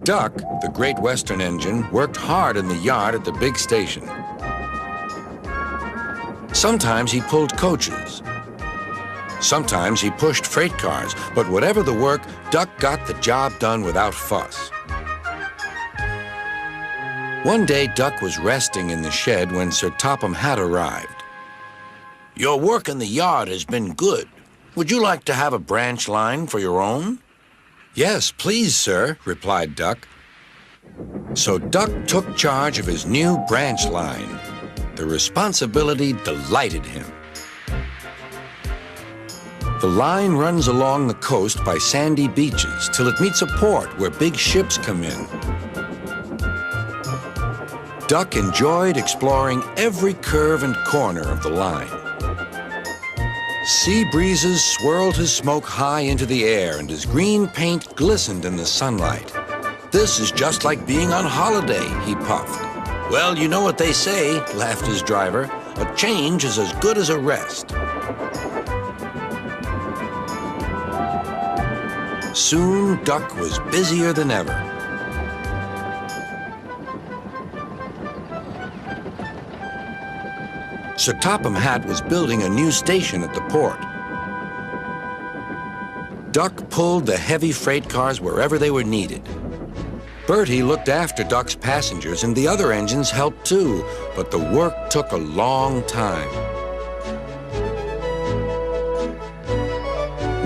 Duck, the Great Western engine, worked hard in the yard at the big station. Sometimes he pulled coaches. Sometimes he pushed freight cars, but whatever the work, Duck got the job done without fuss. One day, Duck was resting in the shed when Sir Topham Hatt arrived. "Your work in the yard has been good. Would you like to have a branch line for your own?" "Yes, please, sir," replied Duck. So Duck took charge of his new branch line. The responsibility delighted him. The line runs along the coast by sandy beaches till it meets a port where big ships come in. Duck enjoyed exploring every curve and corner of the line. Sea breezes swirled his smoke high into the air, and his green paint glistened in the sunlight. "This is just like being on holiday," he puffed. "Well, you know what they say," laughed his driver. "A change is as good as a rest." Soon, Duck was busier than ever. Sir Topham Hatt was building a new station at the port. Duck pulled the heavy freight cars wherever they were needed. Bertie looked after Duck's passengers, and the other engines helped too, but the work took a long time.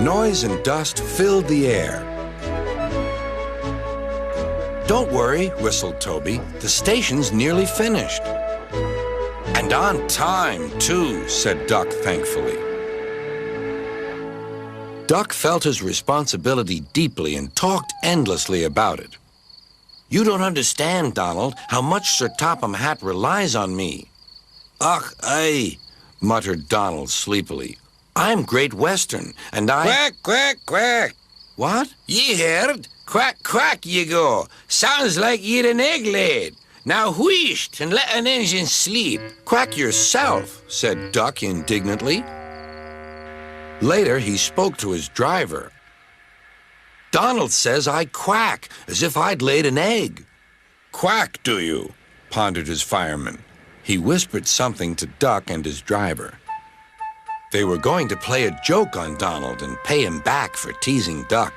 Noise and dust filled the air. "Don't worry," whistled Toby. "The station's nearly finished." "And on time, too," said Duck thankfully. Duck felt his responsibility deeply and talked endlessly about it. "You don't understand, Donald, how much Sir Topham Hatt relies on me." "Ach, aye," muttered Donald sleepily. "I'm Great Western, and I—" "Quack, quack, quack." "What?" "Ye heard? Quack, quack, ye go. Sounds like ye'd an egg laid. Now wheesht and let an engine sleep." "Quack yourself," said Duck indignantly. Later, he spoke to his driver. "Donald says I quack, as if I'd laid an egg." "Quack, do you?" pondered his fireman. He whispered something to Duck and his driver. They were going to play a joke on Donald and pay him back for teasing Duck.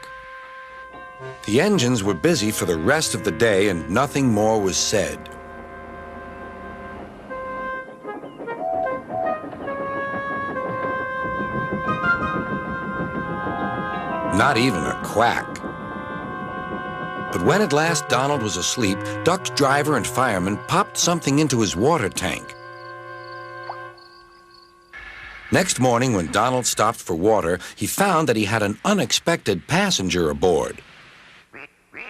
The engines were busy for the rest of the day, and nothing more was said. Not even a quack. But when at last Donald was asleep, Duck's driver and fireman popped something into his water tank. Next morning, when Donald stopped for water, he found that he had an unexpected passenger aboard.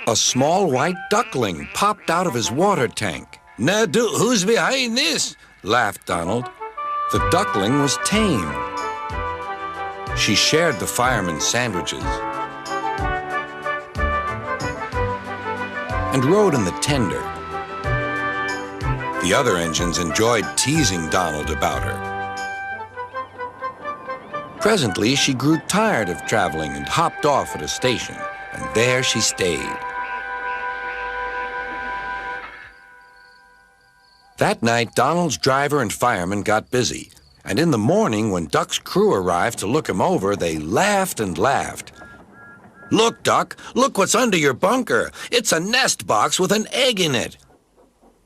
A small white duckling popped out of his water tank. "Now, who's behind this?" laughed Donald. The duckling was tame. She shared the fireman's sandwiches and rode in the tender. The other engines enjoyed teasing Donald about her. Presently, she grew tired of traveling and hopped off at a station, and there she stayed. That night, Donald's driver and fireman got busy, and in the morning, when Duck's crew arrived to look him over, they laughed and laughed. "Look, Duck, look what's under your bunker. It's a nest box with an egg in it."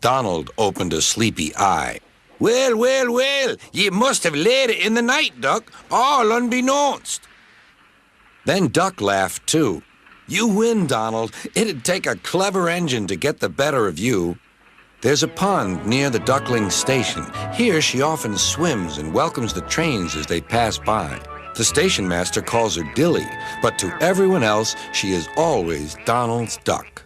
Donald opened a sleepy eye. "Well, well, well, ye must have laid it in the night, Duck, all unbeknownst." Then Duck laughed too. "You win, Donald. It'd take a clever engine to get the better of you." There's a pond near the duckling station. Here she often swims and welcomes the trains as they pass by. The station master calls her Dilly, but to everyone else, she is always Donald's duck.